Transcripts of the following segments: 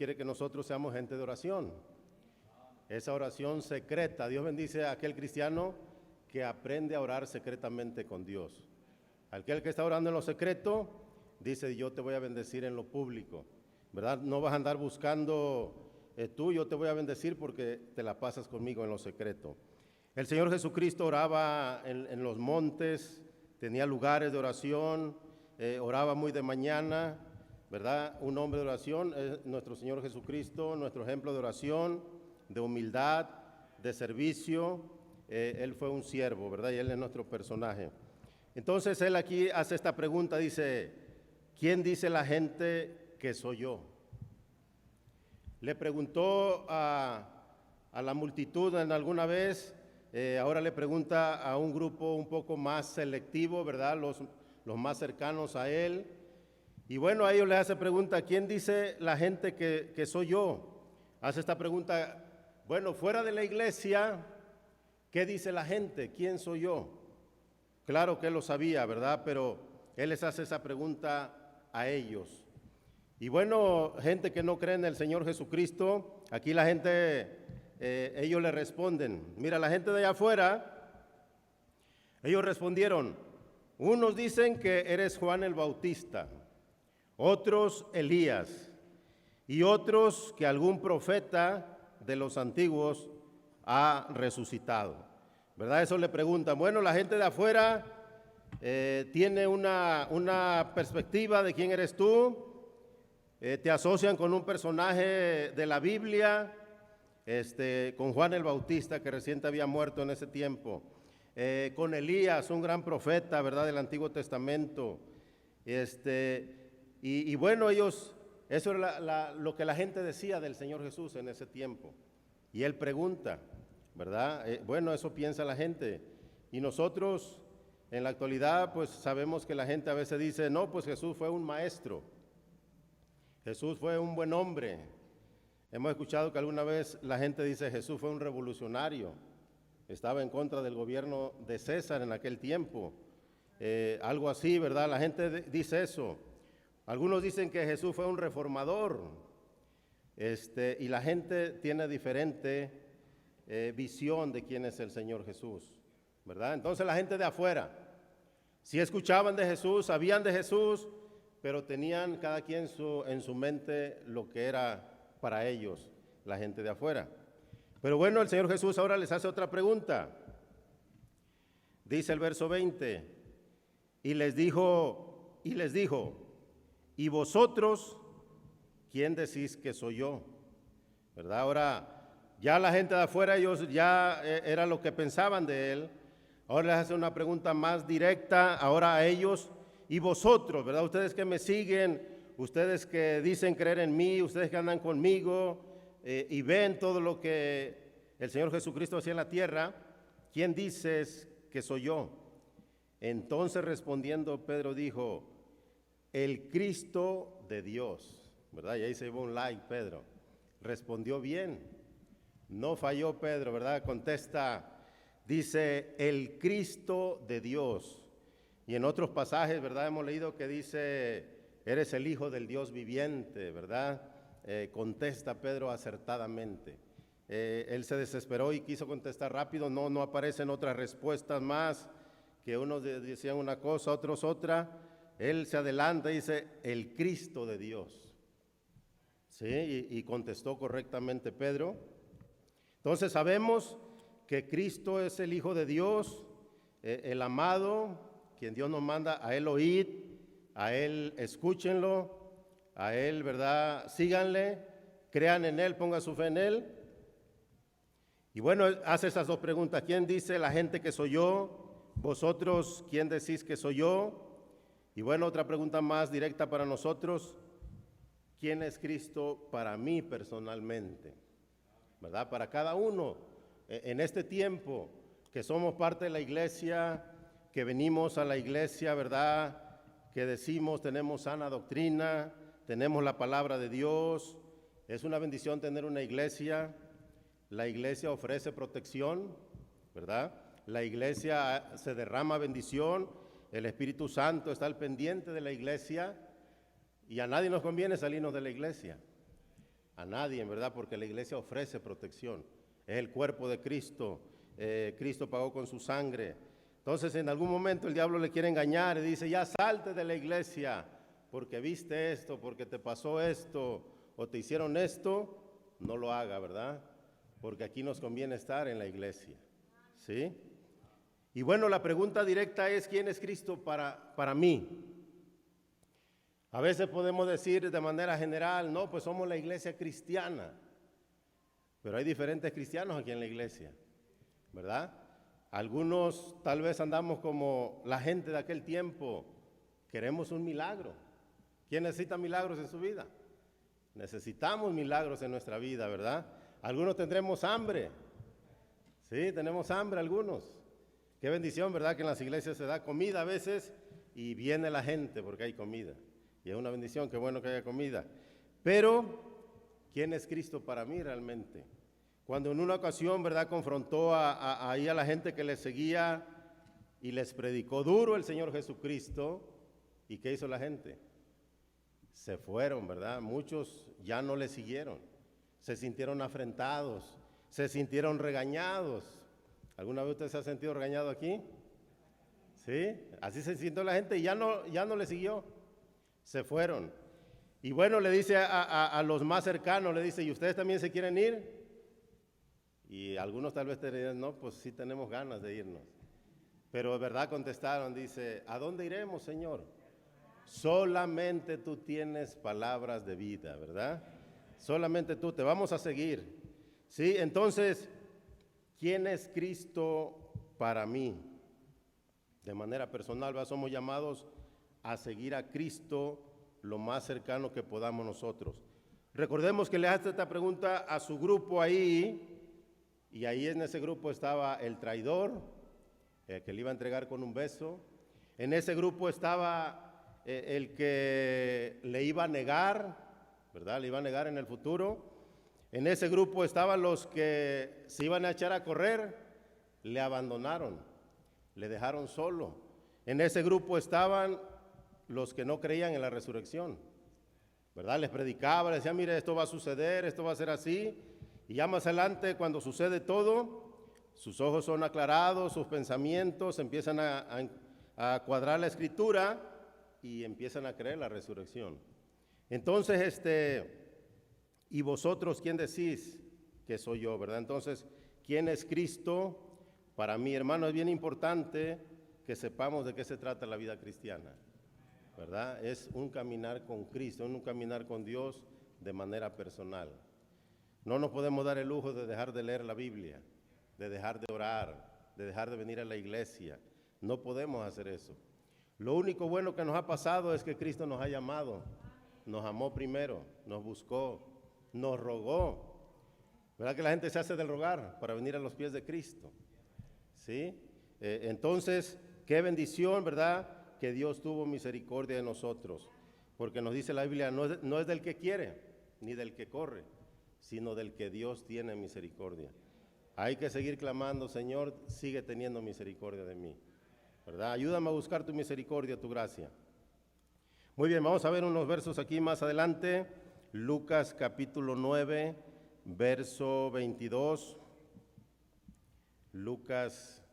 quiere que nosotros seamos gente de oración. Esa oración secreta. Dios bendice a aquel cristiano que aprende a orar secretamente con Dios. Aquel que está orando en lo secreto, dice, yo te voy a bendecir en lo público, ¿verdad? No vas a andar buscando yo te voy a bendecir porque te la pasas conmigo en lo secreto. El Señor Jesucristo oraba en los montes, tenía lugares de oración, oraba muy de mañana, ¿verdad? Un hombre de oración es nuestro Señor Jesucristo, nuestro ejemplo de oración, de humildad, de servicio. Él fue un siervo, ¿verdad? Y Él es nuestro personaje. Entonces Él aquí hace esta pregunta, dice, ¿quién dice la gente que soy yo? Le preguntó a la multitud en alguna vez, ahora le pregunta a un grupo un poco más selectivo, ¿verdad? Los más cercanos a Él. Y bueno, a ellos les hace pregunta, ¿quién dice la gente que soy yo? Hace esta pregunta, bueno, fuera de la iglesia, ¿qué dice la gente? ¿Quién soy yo? Claro que Él lo sabía, ¿verdad? Pero Él les hace esa pregunta a ellos. Y bueno, gente que no cree en el Señor Jesucristo, aquí la gente, ellos le responden, mira, la gente de allá afuera, ellos respondieron, unos dicen que eres Juan el Bautista, otros Elías, y otros que algún profeta de los antiguos ha resucitado, ¿verdad? Eso le preguntan. Bueno, la gente de afuera tiene una perspectiva de quién eres tú. Te asocian con un personaje de la Biblia, con Juan el Bautista, que recién había muerto en ese tiempo, con Elías, un gran profeta, ¿verdad?, del Antiguo Testamento. Y bueno, ellos, eso era lo que la gente decía del Señor Jesús en ese tiempo. Y Él pregunta, ¿verdad? Bueno, eso piensa la gente. Y nosotros, en la actualidad, pues sabemos que la gente a veces dice, no, pues Jesús fue un maestro. Jesús fue un buen hombre. Hemos escuchado que alguna vez la gente dice Jesús fue un revolucionario. Estaba en contra del gobierno de César en aquel tiempo. Algo así, ¿verdad? La gente dice eso. Algunos dicen que Jesús fue un reformador. Y la gente tiene diferente visión de quién es el Señor Jesús, ¿verdad? Entonces la gente de afuera, si escuchaban de Jesús, sabían de Jesús, pero tenían cada quien en su mente lo que era para ellos, la gente de afuera. Pero bueno, el Señor Jesús ahora les hace otra pregunta. Dice el verso 20, y les dijo, ¿y vosotros quién decís que soy yo? ¿Verdad? Ahora, ya la gente de afuera, ellos ya era lo que pensaban de Él. Ahora les hace una pregunta más directa, ahora a ellos. Y vosotros, ¿verdad? Ustedes que me siguen, ustedes que dicen creer en mí, ustedes que andan conmigo y ven todo lo que el Señor Jesucristo hacía en la tierra, ¿quién dices que soy yo? Entonces respondiendo Pedro dijo, el Cristo de Dios, ¿verdad? Y ahí se llevó un like Pedro. Respondió bien, no falló Pedro, ¿verdad? Contesta, dice, el Cristo de Dios. Y en otros pasajes, ¿verdad? Hemos leído que dice, eres el Hijo del Dios viviente, ¿verdad? Contesta Pedro acertadamente. Él se desesperó y quiso contestar rápido, no aparecen otras respuestas más, que unos decían una cosa, otros otra. Él se adelanta y dice, el Cristo de Dios. ¿Sí? Y contestó correctamente Pedro. Entonces sabemos que Cristo es el Hijo de Dios, el amado, quien Dios nos manda, a Él oíd, a Él escúchenlo, a Él, ¿verdad? Síganle, crean en Él, pongan su fe en Él. Y bueno, hace esas dos preguntas. ¿Quién dice la gente que soy yo? ¿Vosotros quién decís que soy yo? Y bueno, otra pregunta más directa para nosotros. ¿Quién es Cristo para mí personalmente? ¿Verdad? Para cada uno, en este tiempo que somos parte de la iglesia, que venimos a la iglesia, ¿verdad? Que decimos tenemos sana doctrina, tenemos la palabra de Dios. Es una bendición tener una iglesia. La iglesia ofrece protección, ¿verdad? La iglesia se derrama bendición. El Espíritu Santo está al pendiente de la iglesia y a nadie nos conviene salirnos de la iglesia. a nadie, ¿verdad? Porque la iglesia ofrece protección. Es el cuerpo de Cristo. Cristo pagó con su sangre. Entonces, en algún momento el diablo le quiere engañar y dice, ya salte de la iglesia, porque viste esto, porque te pasó esto, o te hicieron esto. No lo haga, ¿verdad? Porque aquí nos conviene estar en la iglesia, ¿sí? Y bueno, la pregunta directa es, ¿quién es Cristo para mí? A veces podemos decir de manera general, no, pues somos la iglesia cristiana. Pero hay diferentes cristianos aquí en la iglesia, ¿verdad? Algunos tal vez andamos como la gente de aquel tiempo, queremos un milagro. ¿Quién necesita milagros en su vida? Necesitamos milagros en nuestra vida, ¿verdad? Algunos tendremos hambre. Sí, tenemos hambre algunos. Qué bendición, ¿verdad? Que en las iglesias se da comida a veces y viene la gente porque hay comida. Y es una bendición, qué bueno que haya comida. Pero, ¿quién es Cristo para mí realmente? Cuando en una ocasión, ¿verdad?, confrontó ahí a la gente que le seguía y les predicó duro el Señor Jesucristo, ¿y qué hizo la gente? Se fueron, ¿verdad? Muchos ya no le siguieron. Se sintieron afrentados, se sintieron regañados. ¿Alguna vez usted se ha sentido regañado aquí? ¿Sí? Así se sintió la gente y ya no le siguió. Se fueron. Y bueno, le dice a los más cercanos, le dice, ¿y ustedes también se quieren ir? Y algunos tal vez te dirían, no, pues sí tenemos ganas de irnos. Pero de verdad contestaron, dice, ¿a dónde iremos, Señor? Solamente tú tienes palabras de vida, ¿verdad? Solamente tú, te vamos a seguir. Sí, entonces, ¿quién es Cristo para mí? De manera personal, ¿verdad? Somos llamados a seguir a Cristo lo más cercano que podamos nosotros. Recordemos que le hace esta pregunta a su grupo ahí, y ahí en ese grupo estaba el traidor, que le iba a entregar con un beso. En ese grupo estaba el que le iba a negar, ¿verdad? Le iba a negar en el futuro. En ese grupo estaban los que se iban a echar a correr, le abandonaron, le dejaron solo. En ese grupo estaban los que no creían en la resurrección, ¿verdad? Les predicaba, les decía, mire, esto va a suceder, esto va a ser así. Y ya más adelante, cuando sucede todo, sus ojos son aclarados, sus pensamientos empiezan a cuadrar la escritura y empiezan a creer la resurrección. Entonces, ¿y vosotros quién decís que soy yo, verdad? Entonces, ¿quién es Cristo? Para mí, hermano, es bien importante que sepamos de qué se trata la vida cristiana, ¿verdad? Es un caminar con Cristo, un caminar con Dios de manera personal. No nos podemos dar el lujo de dejar de leer la Biblia, de dejar de orar, de dejar de venir a la iglesia. No podemos hacer eso. Lo único bueno que nos ha pasado es que Cristo nos ha llamado, nos amó primero, nos buscó, nos rogó. ¿Verdad que la gente se hace del rogar para venir a los pies de Cristo? ¿Sí? Entonces, qué bendición, ¿verdad?, que Dios tuvo misericordia de nosotros. Porque nos dice la Biblia, no es del que quiere, ni del que corre, sino del que Dios tiene misericordia. Hay que seguir clamando, Señor, sigue teniendo misericordia de mí, ¿verdad? Ayúdame a buscar tu misericordia, tu gracia. Muy bien, vamos a ver unos versos aquí más adelante. Lucas capítulo 9, verso 22. Lucas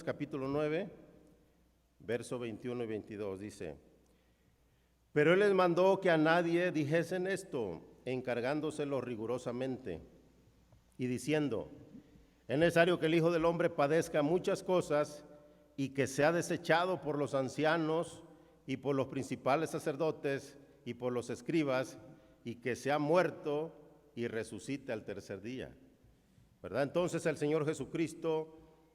capítulo 9, verso 21 y 22 dice, pero él les mandó que a nadie dijesen esto, encargándoselo rigurosamente, y diciendo, es necesario que el Hijo del Hombre padezca muchas cosas y que sea desechado por los ancianos y por los principales sacerdotes y por los escribas, y que sea muerto y resucite al tercer día. ¿Verdad? Entonces el Señor Jesucristo,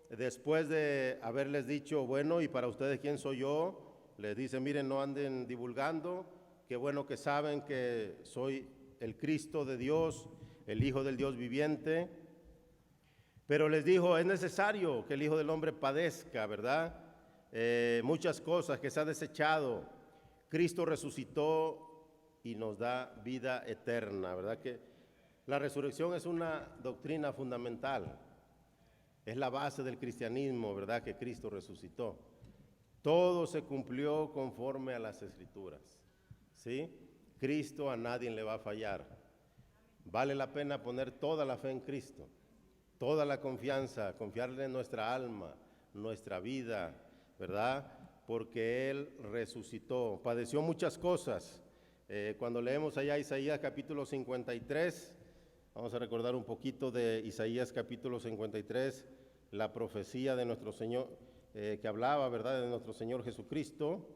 después de haberles dicho, bueno, ¿y para ustedes quién soy yo?, les dice, miren, no anden divulgando, qué bueno que saben que soy el Cristo de Dios, el Hijo del Dios viviente. Pero les dijo, es necesario que el Hijo del Hombre padezca, ¿verdad? Muchas cosas, que se ha desechado. Cristo resucitó y nos da vida eterna, ¿verdad? Que la resurrección es una doctrina fundamental. Es la base del cristianismo, ¿verdad?, que Cristo resucitó. Todo se cumplió conforme a las Escrituras, ¿sí? Cristo a nadie le va a fallar. Vale la pena poner toda la fe en Cristo, toda la confianza, confiarle en nuestra alma, nuestra vida, ¿verdad? Porque Él resucitó, padeció muchas cosas. Cuando leemos allá Isaías capítulo 53, vamos a recordar un poquito de Isaías capítulo 53, la profecía de nuestro Señor, que hablaba, ¿verdad?, de nuestro Señor Jesucristo.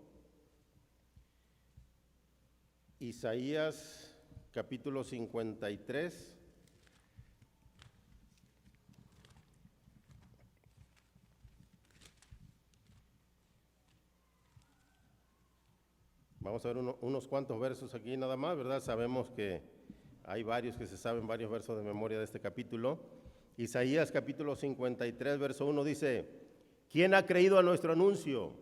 Isaías capítulo 53. Vamos a ver unos cuantos versos aquí nada más, ¿verdad? Sabemos que hay varios que se saben varios versos de memoria de este capítulo. Isaías capítulo 53, verso 1 dice: ¿Quién ha creído a nuestro anuncio?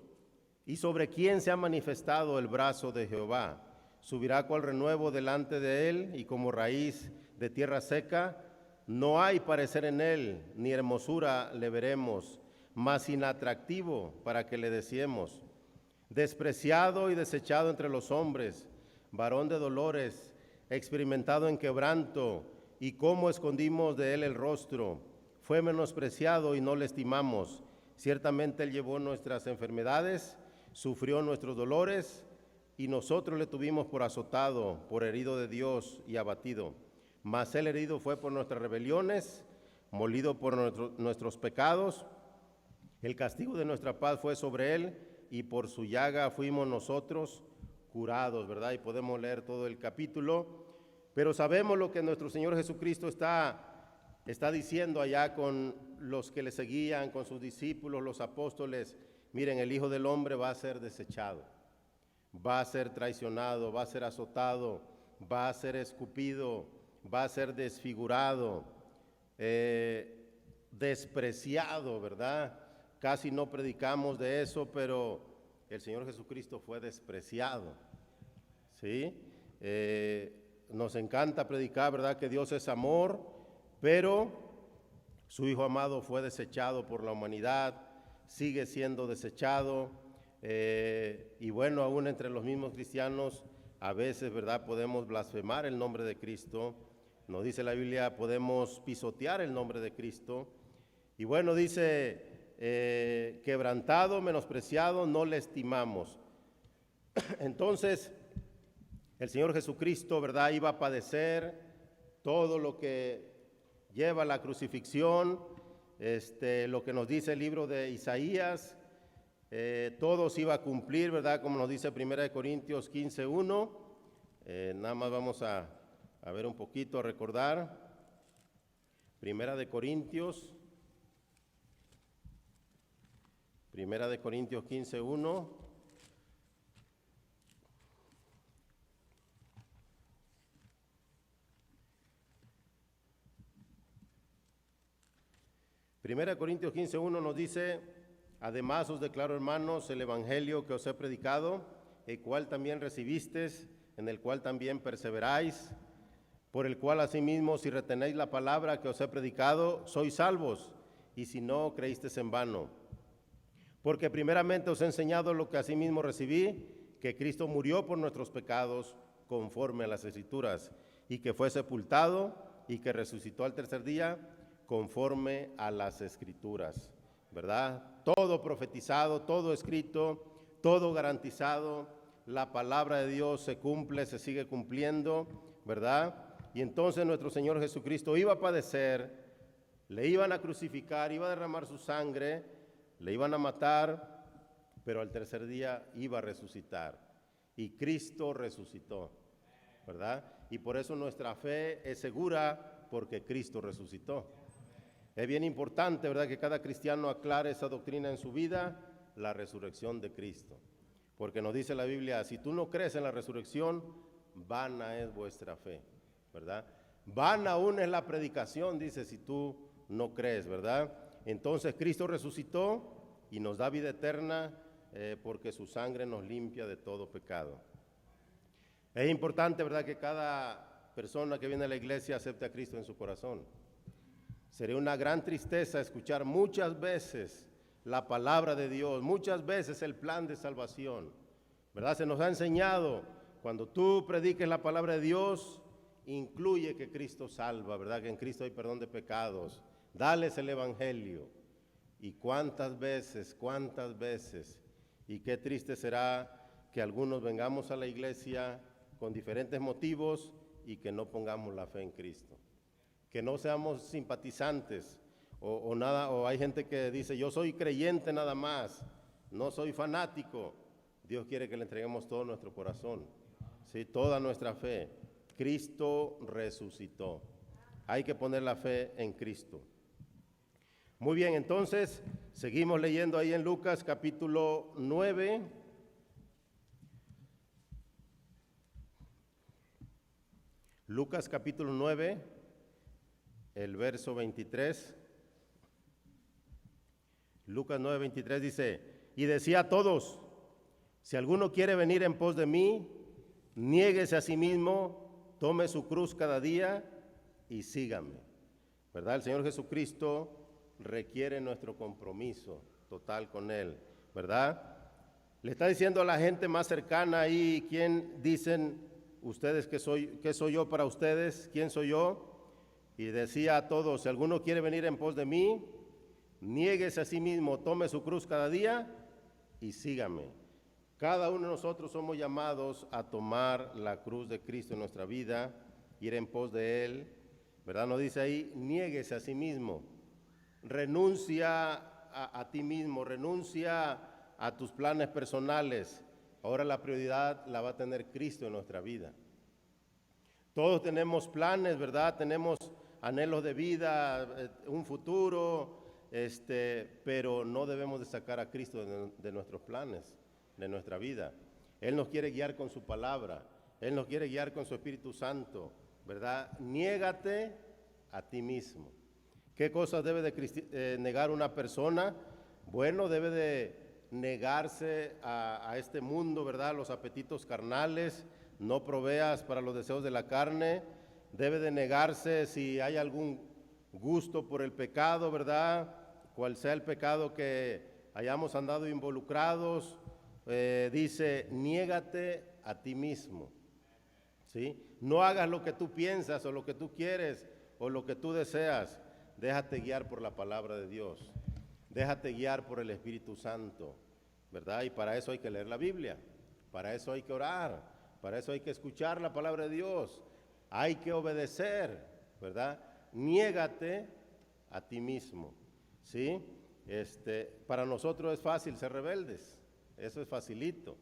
¿Y sobre quién se ha manifestado el brazo de Jehová? Subirá cual renuevo delante de él, y como raíz de tierra seca. No hay parecer en él, ni hermosura le veremos, mas inatractivo para que le deseemos. Despreciado y desechado entre los hombres, varón de dolores, experimentado en quebranto, y cómo escondimos de él el rostro. Fue menospreciado y no le estimamos. Ciertamente él llevó nuestras enfermedades, sufrió nuestros dolores, y nosotros le tuvimos por azotado, por herido de Dios y abatido. Mas él herido fue por nuestras rebeliones, molido por nuestros pecados. El castigo de nuestra paz fue sobre él, y por su llaga fuimos nosotros curados, ¿verdad? Y podemos leer todo el capítulo, pero sabemos lo que nuestro Señor Jesucristo está diciendo allá con los que le seguían, con sus discípulos, los apóstoles. Miren, el Hijo del Hombre va a ser desechado, va a ser traicionado, va a ser azotado, va a ser escupido, va a ser desfigurado, despreciado, ¿verdad? Casi no predicamos de eso, pero el Señor Jesucristo fue despreciado, ¿sí? Nos encanta predicar, ¿verdad?, que Dios es amor, pero su Hijo amado fue desechado por la humanidad, sigue siendo desechado, y bueno, aún entre los mismos cristianos, a veces, ¿verdad?, podemos blasfemar el nombre de Cristo. Nos dice la Biblia, podemos pisotear el nombre de Cristo. Y bueno, dice, quebrantado, menospreciado, no le estimamos. Entonces, el Señor Jesucristo, ¿verdad?, iba a padecer todo lo que lleva la crucifixión, lo que nos dice el libro de Isaías, todo se iba a cumplir, ¿verdad?, como nos dice 1 Corintios 15:1. Nada más vamos a ver un poquito, a recordar. 1 Corintios 15:1. Primera Corintios 15:1 nos dice: además os declaro, hermanos, el evangelio que os he predicado, el cual también recibisteis, en el cual también perseveráis, por el cual asimismo, si retenéis la palabra que os he predicado, sois salvos, y si no, creísteis en vano. Porque primeramente os he enseñado lo que asimismo recibí, que Cristo murió por nuestros pecados, conforme a las Escrituras, y que fue sepultado, y que resucitó al tercer día, conforme a las Escrituras, ¿verdad? Todo profetizado, todo escrito, todo garantizado. La palabra de Dios se cumple, se sigue cumpliendo, ¿verdad? Y entonces nuestro Señor Jesucristo iba a padecer, le iban a crucificar, iba a derramar su sangre, le iban a matar, pero al tercer día iba a resucitar. Y Cristo resucitó, ¿verdad? Y por eso nuestra fe es segura, porque Cristo resucitó. Es bien importante, ¿verdad?, que cada cristiano aclare esa doctrina en su vida, la resurrección de Cristo. Porque nos dice la Biblia, si tú no crees en la resurrección, vana es vuestra fe, ¿verdad? Vana aún es la predicación, dice, si tú no crees, ¿verdad? Entonces Cristo resucitó y nos da vida eterna, porque su sangre nos limpia de todo pecado. Es importante, ¿verdad?, que cada persona que viene a la iglesia acepte a Cristo en su corazón. Sería una gran tristeza escuchar muchas veces la palabra de Dios, muchas veces el plan de salvación, ¿verdad? Se nos ha enseñado Cuando tú prediques la palabra de Dios, incluye que Cristo salva, ¿verdad? Que en Cristo hay perdón de pecados. Dales el evangelio. Y cuántas veces, y qué triste será que algunos vengamos a la iglesia con diferentes motivos y que no pongamos la fe en Cristo. Que no seamos simpatizantes o nada, o hay gente que dice, yo soy creyente nada más, no soy fanático. Dios quiere que le entreguemos todo nuestro corazón, ¿sí? Toda nuestra fe. Cristo resucitó. Hay que poner la fe en Cristo. Muy bien, entonces, seguimos leyendo ahí en Lucas capítulo 9. Lucas capítulo 9, el verso 23. Lucas 9, 23 dice, y decía a todos, si alguno quiere venir en pos de mí, niéguese a sí mismo, tome su cruz cada día y sígame. ¿Verdad? El Señor Jesucristo requiere nuestro compromiso total con Él, ¿verdad? Le está diciendo a la gente más cercana ahí, ¿quién dicen ustedes que soy yo para ustedes? ¿Quién soy yo? Y decía a todos, si alguno quiere venir en pos de mí, niéguese a sí mismo, tome su cruz cada día y sígame. Cada uno de nosotros somos llamados a tomar la cruz de Cristo en nuestra vida, ir en pos de Él, ¿verdad? Nos dice ahí, niéguese a sí mismo, renuncia a ti mismo, renuncia a tus planes personales. Ahora la prioridad la va a tener Cristo en nuestra vida. Todos tenemos planes, ¿verdad? Tenemos anhelos de vida, un futuro, pero no debemos de sacar a Cristo de nuestros planes, de nuestra vida. Él nos quiere guiar con su palabra, Él nos quiere guiar con su Espíritu Santo, ¿verdad? Niégate a ti mismo. ¿Qué cosas debe de negar una persona? Bueno, debe de negarse a este mundo, ¿verdad? Los apetitos carnales, no proveas para los deseos de la carne. Debe de negarse si hay algún gusto por el pecado, ¿verdad? Cual sea el pecado que hayamos andado involucrados, dice, niégate a ti mismo, ¿sí? No hagas lo que tú piensas o lo que tú quieres o lo que tú deseas. Déjate guiar por la palabra de Dios. Déjate guiar por el Espíritu Santo, ¿verdad? Y para eso hay que leer la Biblia, para eso hay que orar, para eso hay que escuchar la palabra de Dios, hay que obedecer, ¿verdad? Niégate a ti mismo, ¿sí? Para nosotros es fácil ser rebeldes, eso es facilito,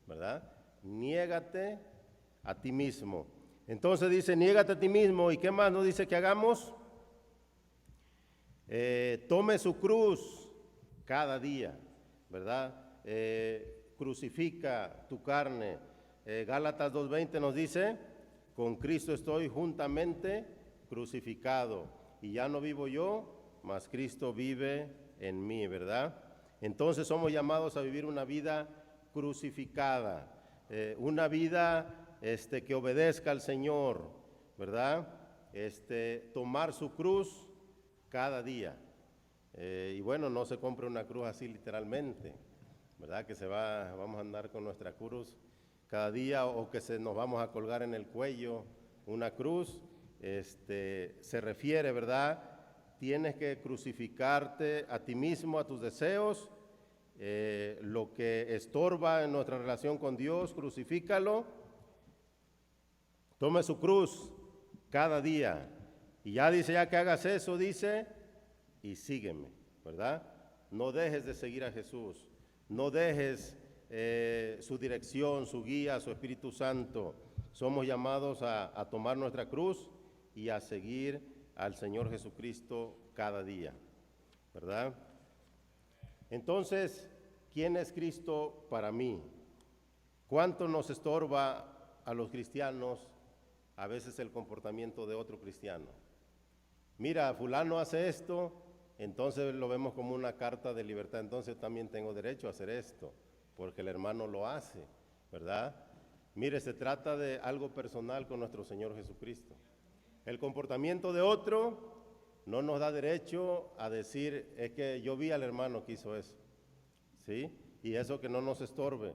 ¿verdad? Niégate a ti mismo. Entonces dice, niégate a ti mismo, ¿y qué más nos dice que hagamos? Tome su cruz cada día, ¿verdad? Crucifica tu carne. Gálatas 2:20 nos dice, con Cristo estoy juntamente crucificado, y ya no vivo yo, mas Cristo vive en mí, ¿verdad? Entonces somos llamados a vivir una vida crucificada, una vida que obedezca al Señor, ¿verdad? Tomar su cruz cada día. Y bueno, no se compre una cruz así literalmente, ¿verdad? Que vamos a andar con nuestra cruz cada día, o que nos vamos a colgar en el cuello una cruz. Se refiere, ¿verdad? Tienes que crucificarte a ti mismo, a tus deseos, lo que estorba en nuestra relación con Dios, crucifícalo. Tome su cruz cada día. Y ya dice, ya que hagas eso, dice, y sígueme, ¿verdad? No dejes de seguir a Jesús, no dejes su dirección, su guía, su Espíritu Santo. Somos llamados a tomar nuestra cruz y a seguir al Señor Jesucristo cada día, ¿verdad? Entonces, ¿quién es Cristo para mí? ¿Cuánto nos estorba a los cristianos a veces el comportamiento de otro cristiano? Mira, fulano hace esto, entonces lo vemos como una carta de libertad, entonces también tengo derecho a hacer esto, porque el hermano lo hace, ¿verdad? Mire, se trata de algo personal con nuestro Señor Jesucristo. El comportamiento de otro no nos da derecho a decir, es que yo vi al hermano que hizo eso, ¿sí? Y eso que no nos estorbe.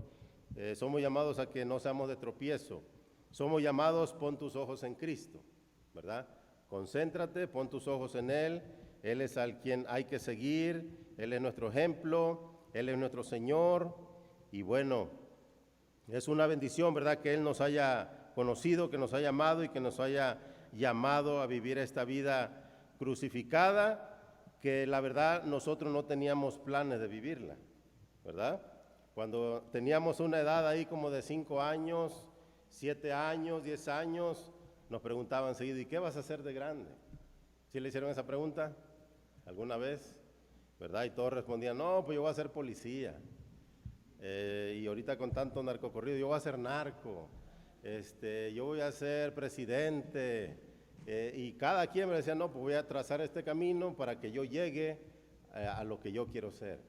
somos llamados a que no seamos de tropiezo. Somos llamados, pon tus ojos en Cristo, ¿verdad? Concéntrate, pon tus ojos en Él. Él es al quien hay que seguir. Él es nuestro ejemplo. Él es nuestro Señor. Y bueno, es una bendición, ¿verdad? Que Él nos haya conocido, que nos haya amado y que nos haya llamado a vivir esta vida crucificada, que la verdad nosotros no teníamos planes de vivirla, ¿verdad? Cuando teníamos una edad ahí como de 5 años, 7 años, 10 años, nos preguntaban seguido, ¿y qué vas a hacer de grande? ¿Sí le hicieron esa pregunta alguna vez? ¿Verdad? Y todos respondían, no, pues yo voy a ser policía. Y ahorita con tanto narcocorrido, yo voy a ser narco. Yo voy a ser presidente. Y cada quien me decía, no, pues voy a trazar este camino para que yo llegue a lo que yo quiero ser.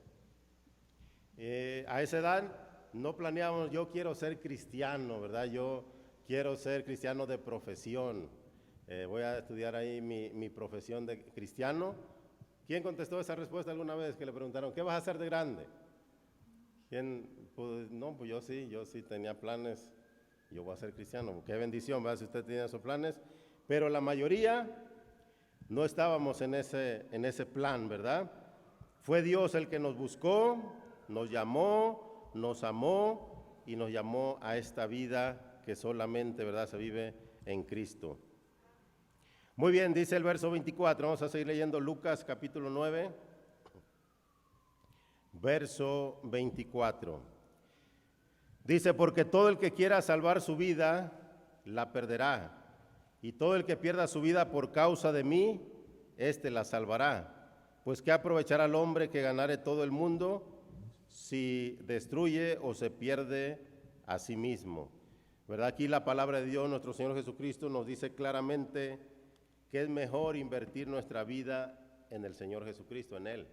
A esa edad no planeábamos, yo quiero ser cristiano, ¿verdad? Yo quiero ser cristiano de profesión. Voy a estudiar ahí mi profesión de cristiano. ¿Quién contestó esa respuesta alguna vez que le preguntaron, ¿qué vas a hacer de grande? ¿Quién? Pues, no, pues yo sí tenía planes, yo voy a ser cristiano. Qué bendición, ¿verdad? Si usted tiene esos planes. Pero la mayoría no estábamos en ese plan, ¿verdad? Fue Dios el que nos buscó, nos llamó, nos amó y nos llamó a esta vida que solamente, ¿verdad?, se vive en Cristo. Muy bien, dice el verso 24, vamos a seguir leyendo Lucas capítulo 9, verso 24. Dice, porque todo el que quiera salvar su vida, la perderá. Y todo el que pierda su vida por causa de mí, éste la salvará. Pues ¿qué aprovechará el hombre que ganare todo el mundo si destruye o se pierde a sí mismo? ¿Verdad? Aquí la palabra de Dios, nuestro Señor Jesucristo, nos dice claramente que es mejor invertir nuestra vida en el Señor Jesucristo, en Él.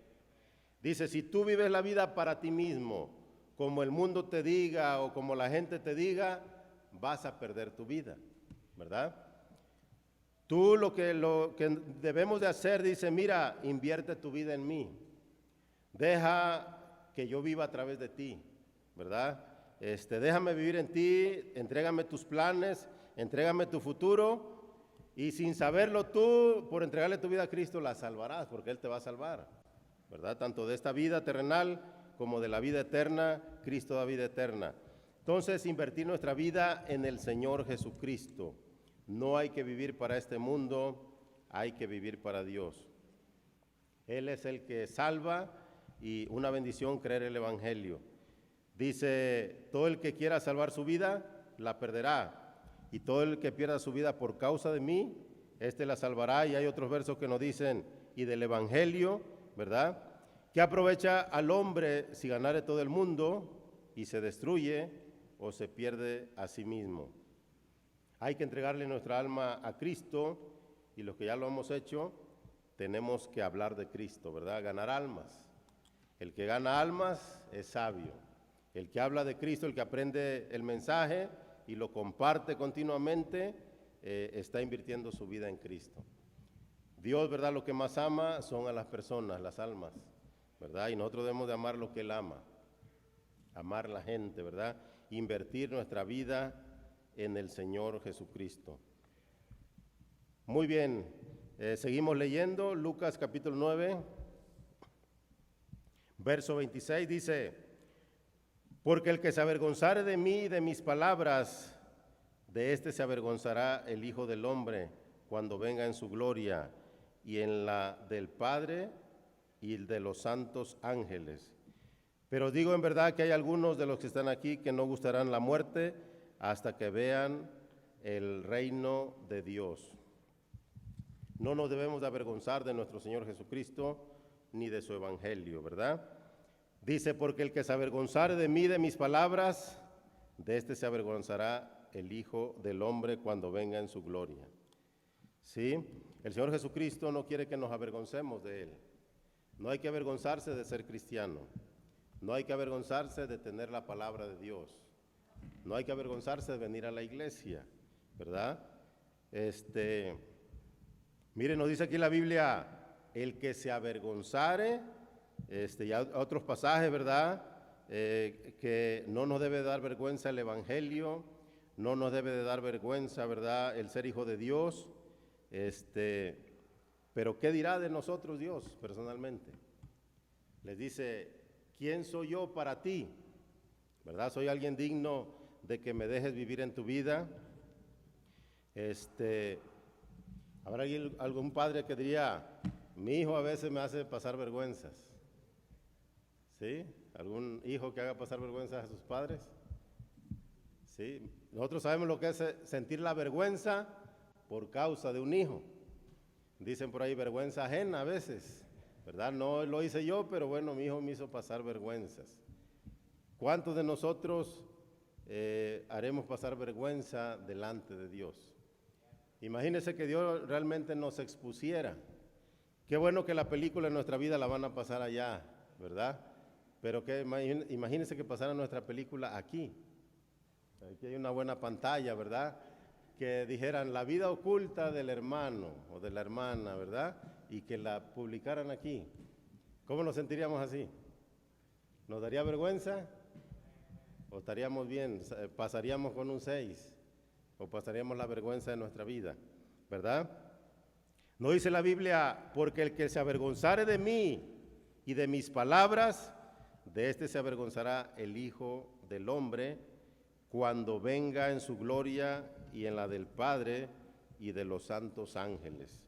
Dice, si tú vives la vida para ti mismo, como el mundo te diga o como la gente te diga, vas a perder tu vida, ¿verdad? Tú lo que debemos de hacer, dice, mira, invierte tu vida en mí. Deja que yo viva a través de ti, ¿verdad? Déjame vivir en ti, entrégame tus planes, entrégame tu futuro. Y sin saberlo tú, por entregarle tu vida a Cristo, la salvarás, porque Él te va a salvar, ¿verdad? Tanto de esta vida terrenal como de la vida eterna, Cristo da vida eterna. Entonces, invertir nuestra vida en el Señor Jesucristo. No hay que vivir para este mundo, hay que vivir para Dios. Él es el que salva y una bendición creer el Evangelio. Dice, todo el que quiera salvar su vida, la perderá. Y todo el que pierda su vida por causa de mí, éste la salvará. Y hay otros versos que nos dicen, y del Evangelio, ¿verdad? ¿Qué aprovecha al hombre si ganare todo el mundo y se destruye o se pierde a sí mismo? Hay que entregarle nuestra alma a Cristo y los que ya lo hemos hecho, tenemos que hablar de Cristo, ¿verdad? Ganar almas. El que gana almas es sabio. El que habla de Cristo, el que aprende el mensaje y lo comparte continuamente, está invirtiendo su vida en Cristo. Dios, ¿verdad? Lo que más ama son a las personas, las almas, ¿verdad? Y nosotros debemos de amar lo que Él ama, amar la gente, ¿verdad? Invertir nuestra vida en el Señor Jesucristo. Muy bien, seguimos leyendo Lucas capítulo 9, verso 26, dice, porque el que se avergonzare de mí y de mis palabras, de éste se avergonzará el Hijo del Hombre cuando venga en su gloria y en la del Padre y de los santos ángeles. Pero digo en verdad que hay algunos de los que están aquí que no gustarán la muerte hasta que vean el reino de Dios. No nos debemos de avergonzar de nuestro Señor Jesucristo ni de su evangelio, ¿verdad? Dice, porque el que se avergonzare de mí, de mis palabras, de éste se avergonzará el Hijo del Hombre cuando venga en su gloria. ¿Sí? El Señor Jesucristo no quiere que nos avergoncemos de Él. No hay que avergonzarse de ser cristiano. No hay que avergonzarse de tener la palabra de Dios. No hay que avergonzarse de venir a la iglesia, ¿verdad? Mire, nos dice aquí la Biblia, el que se avergonzare, ya otros pasajes, ¿verdad? que no nos debe dar vergüenza el Evangelio, no nos debe de dar vergüenza, ¿verdad?, el ser hijo de Dios. Pero ¿qué dirá de nosotros Dios personalmente? Les dice, ¿quién soy yo para ti? ¿Verdad? ¿Soy alguien digno de que me dejes vivir en tu vida? ¿Habrá algún padre que diría, mi hijo a veces me hace pasar vergüenzas? ¿Sí? ¿Algún hijo que haga pasar vergüenzas a sus padres? ¿Sí? Nosotros sabemos lo que es sentir la vergüenza por causa de un hijo. Dicen por ahí vergüenza ajena a veces, ¿verdad? No lo hice yo, pero bueno, mi hijo me hizo pasar vergüenzas. ¿Cuántos de nosotros haremos pasar vergüenza delante de Dios? Imagínense que Dios realmente nos expusiera. Qué bueno que la película en nuestra vida la van a pasar allá, ¿verdad? Pero imagínense que pasara nuestra película aquí. Aquí hay una buena pantalla, ¿verdad? Que dijeran la vida oculta del hermano o de la hermana, ¿verdad? Y que la publicaran aquí. ¿Cómo nos sentiríamos así? ¿Nos daría vergüenza? ¿O estaríamos bien? ¿Pasaríamos con un 6? ¿O pasaríamos la vergüenza de nuestra vida? ¿Verdad? No dice la Biblia, porque el que se avergonzare de mí y de mis palabras, de este se avergonzará el Hijo del Hombre cuando venga en su gloria y en la del Padre y de los santos ángeles,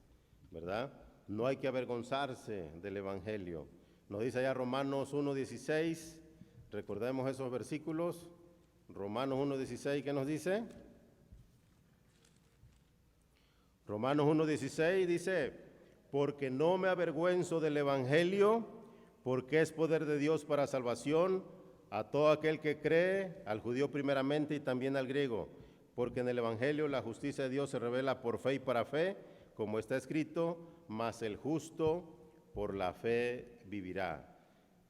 ¿verdad? No hay que avergonzarse del Evangelio. Nos dice allá Romanos 1:16, recordemos esos versículos. Romanos 1:16, ¿qué nos dice? Romanos 1:16 dice, porque no me avergüenzo del Evangelio, porque es poder de Dios para salvación a todo aquel que cree, al judío primeramente y también al griego, porque en el Evangelio la justicia de Dios se revela por fe y para fe, como está escrito, mas el justo por la fe vivirá.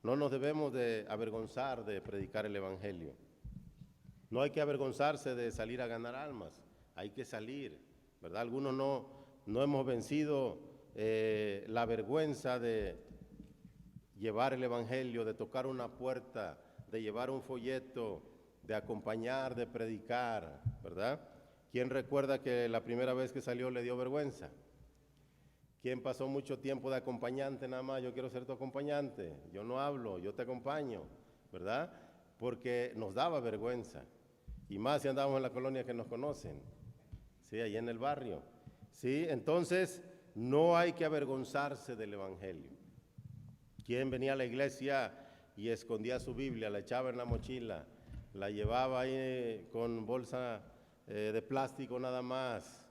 No nos debemos de avergonzar de predicar el Evangelio. No hay que avergonzarse de salir a ganar almas, hay que salir, ¿verdad? Algunos no hemos vencido la vergüenza de llevar el Evangelio, de tocar una puerta, de llevar un folleto, de acompañar, de predicar, ¿verdad? ¿Quién recuerda que la primera vez que salió le dio vergüenza? ¿Quién pasó mucho tiempo de acompañante nada más? Yo quiero ser tu acompañante, yo no hablo, yo te acompaño, ¿verdad? Porque nos daba vergüenza, y más si andábamos en la colonia que nos conocen, ¿sí? Ahí en el barrio, ¿sí? Entonces, no hay que avergonzarse del Evangelio. ¿Quién venía a la iglesia y escondía su Biblia, la echaba en la mochila, la llevaba ahí con bolsa de plástico nada más,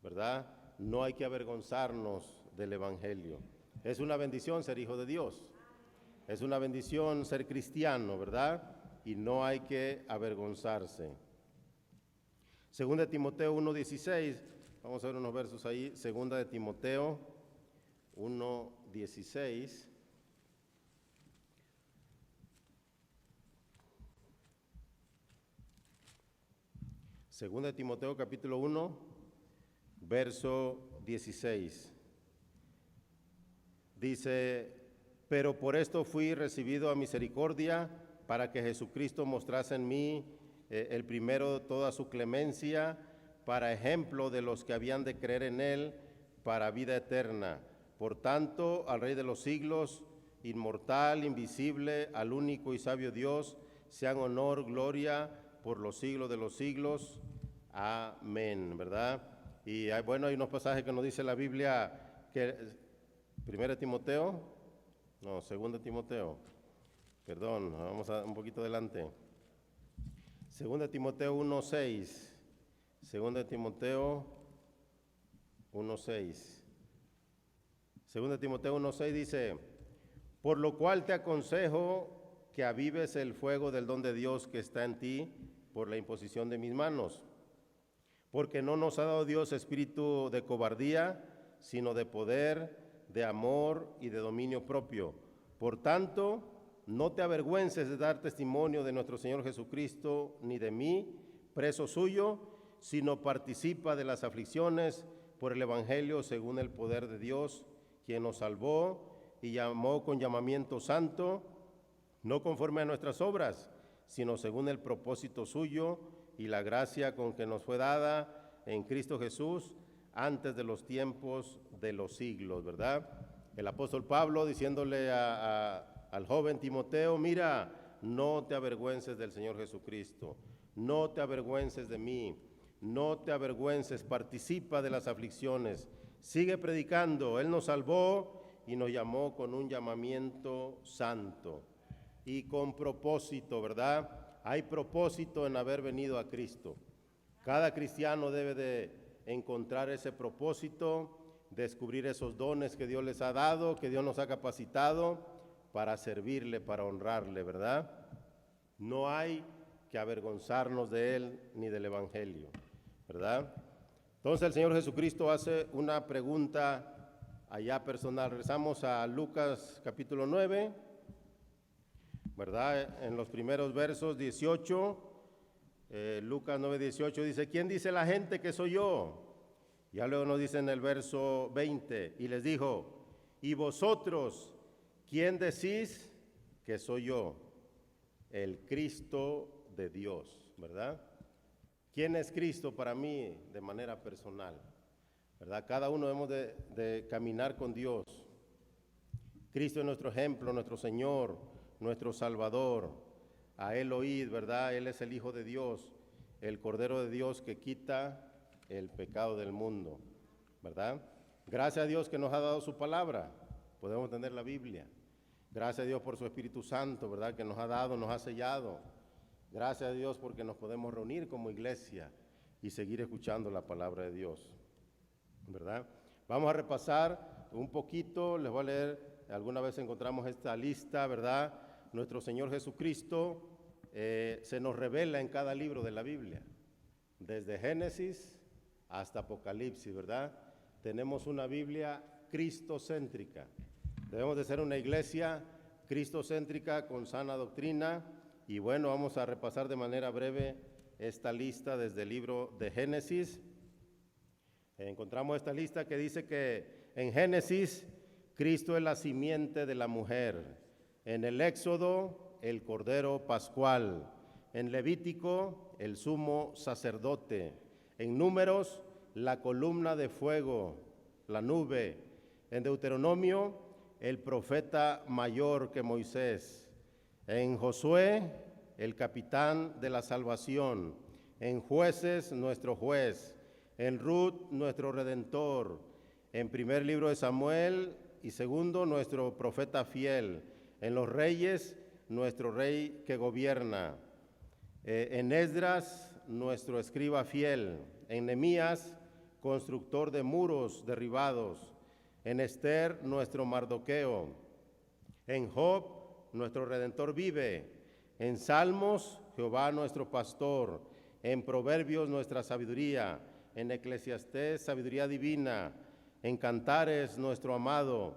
¿verdad? No hay que avergonzarnos del Evangelio. Es una bendición ser hijo de Dios. Es una bendición ser cristiano, ¿verdad? Y no hay que avergonzarse. Segunda de Timoteo 1:16, vamos a ver unos versos ahí. Segunda de Timoteo 1:16. Segunda de Timoteo capítulo 1, verso 16. Dice, pero por esto fui recibido a misericordia, para que Jesucristo mostrase en mí el primero toda su clemencia, para ejemplo de los que habían de creer en él, para vida eterna. Por tanto, al Rey de los siglos, inmortal, invisible, al único y sabio Dios, sean honor, gloria, por los siglos de los siglos. Amén, ¿verdad? Y bueno, hay unos pasajes que nos dice la Biblia, que 1 Timoteo, no, 2 Timoteo, perdón, vamos un poquito adelante. 2 Timoteo 1:6, 2 Timoteo 1:6. 2 Timoteo 1:6 dice, por lo cual te aconsejo que avives el fuego del don de Dios que está en ti por la imposición de mis manos. Porque no nos ha dado Dios espíritu de cobardía, sino de poder, de amor y de dominio propio. Por tanto, no te avergüences de dar testimonio de nuestro Señor Jesucristo, ni de mí, preso suyo, sino participa de las aflicciones por el Evangelio según el poder de Dios, quien nos salvó y llamó con llamamiento santo, no conforme a nuestras obras, sino según el propósito suyo y la gracia con que nos fue dada en Cristo Jesús antes de los tiempos de los siglos, ¿verdad? El apóstol Pablo diciéndole al joven Timoteo, mira, no te avergüences del Señor Jesucristo, no te avergüences de mí, no te avergüences, participa de las aflicciones, sigue predicando. Él nos salvó y nos llamó con un llamamiento santo y con propósito, ¿verdad? Hay propósito en haber venido a Cristo. Cada cristiano debe de encontrar ese propósito, descubrir esos dones que Dios les ha dado, que Dios nos ha capacitado para servirle, para honrarle, ¿verdad? No hay que avergonzarnos de Él ni del Evangelio, ¿verdad? Entonces el Señor Jesucristo hace una pregunta allá personal. Regresamos a Lucas capítulo 9, ¿verdad? En los primeros versos 18, Lucas 9, 18 dice, ¿quién dice la gente que soy yo? Ya luego nos dice en el verso 20, y les dijo, ¿y vosotros quién decís que soy yo? El Cristo de Dios, ¿verdad? ¿Quién es Cristo para mí de manera personal? ¿Verdad? Cada uno debemos de caminar con Dios. Cristo es nuestro ejemplo, nuestro Señor, nuestro Salvador. A Él oíd, ¿verdad? Él es el Hijo de Dios, el Cordero de Dios que quita el pecado del mundo, ¿verdad? Gracias a Dios que nos ha dado su palabra, podemos tener la Biblia. Gracias a Dios por su Espíritu Santo, ¿verdad? Que nos ha dado, nos ha sellado. Gracias a Dios porque nos podemos reunir como iglesia y seguir escuchando la palabra de Dios, ¿verdad? Vamos a repasar un poquito, les voy a leer, alguna vez encontramos esta lista, ¿verdad? Nuestro Señor Jesucristo se nos revela en cada libro de la Biblia, desde Génesis hasta Apocalipsis, ¿verdad? Tenemos una Biblia cristocéntrica. Debemos de ser una iglesia cristocéntrica con sana doctrina. Y bueno, vamos a repasar de manera breve esta lista desde el libro de Génesis. Encontramos esta lista que dice que en Génesis, Cristo es la simiente de la mujer. En el Éxodo, el Cordero Pascual. En Levítico, el sumo sacerdote. En Números, la columna de fuego, la nube. En Deuteronomio, el profeta mayor que Moisés. En Josué, el capitán de la salvación. En Jueces, nuestro juez. En Ruth, nuestro redentor. En primer libro de Samuel y segundo, nuestro profeta fiel. En los Reyes, nuestro rey que gobierna. En Esdras, nuestro escriba fiel. En Nehemías, constructor de muros derribados. En Esther, nuestro Mardoqueo. En Job, nuestro Redentor vive. En Salmos, Jehová nuestro pastor. En Proverbios, nuestra sabiduría. En Eclesiastés, sabiduría divina. En Cantares, nuestro amado.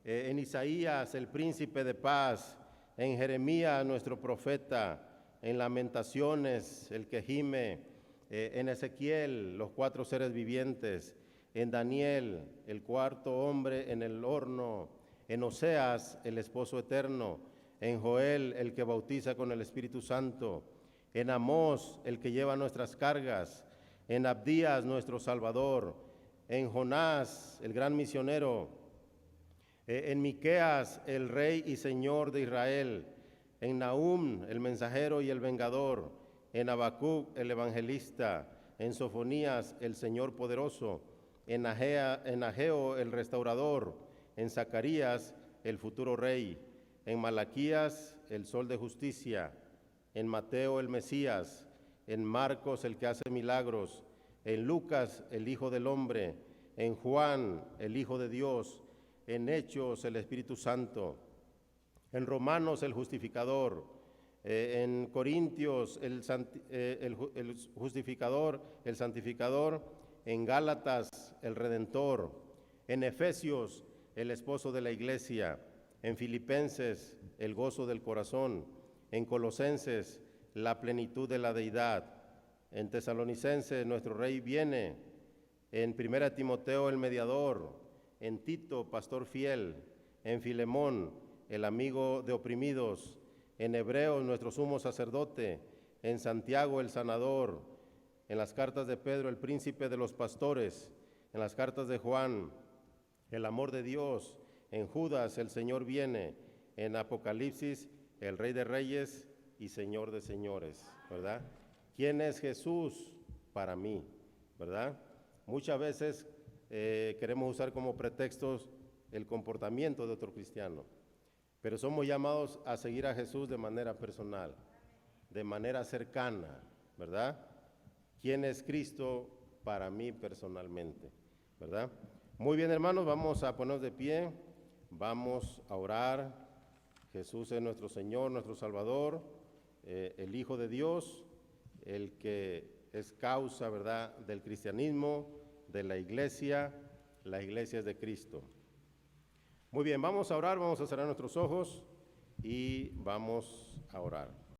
En Isaías, el príncipe de paz. En Jeremías, nuestro profeta. En Lamentaciones, el que gime. En Ezequiel, los 4 seres vivientes. En Daniel, el cuarto hombre en el horno. En Oseas, el esposo eterno. En Joel, el que bautiza con el Espíritu Santo. En Amós, el que lleva nuestras cargas. En Abdías, nuestro Salvador. En Jonás, el gran misionero. En Miqueas, el rey y señor de Israel. En Nahum, el mensajero y el vengador. En Habacuc, el evangelista. En Sofonías, el Señor poderoso. En Ageo, el restaurador. En Zacarías, el futuro rey. En Malaquías, el sol de justicia. En Mateo, el Mesías. En Marcos, el que hace milagros. En Lucas, el Hijo del Hombre. En Juan, el Hijo de Dios. En Hechos, el Espíritu Santo. En Romanos, el justificador. En Corintios, el justificador, el santificador. En Gálatas, el redentor. En Efesios, el esposo de la iglesia. En Filipenses, el gozo del corazón. En Colosenses, la plenitud de la deidad. En Tesalonicenses, nuestro rey viene. En 1 Timoteo, el mediador. En Tito, pastor fiel. En Filemón, el amigo de oprimidos. en Hebreos nuestro sumo sacerdote, en Santiago el sanador, en las cartas de Pedro el príncipe de los pastores, en las cartas de Juan el amor de Dios, en Judas el Señor viene, en Apocalipsis el Rey de Reyes y Señor de Señores, ¿verdad? ¿Quién es Jesús para mí? ¿Verdad? Muchas veces queremos usar como pretextos el comportamiento de otro cristiano, pero somos llamados a seguir a Jesús de manera personal, de manera cercana, ¿verdad? ¿Quién es Cristo para mí personalmente? ¿Verdad? Muy bien, hermanos, vamos a ponernos de pie, vamos a orar. Jesús es nuestro Señor, nuestro Salvador, el Hijo de Dios, el que es causa, ¿verdad?, del cristianismo, de la iglesia es de Cristo. Muy bien, vamos a orar, vamos a cerrar nuestros ojos y vamos a orar.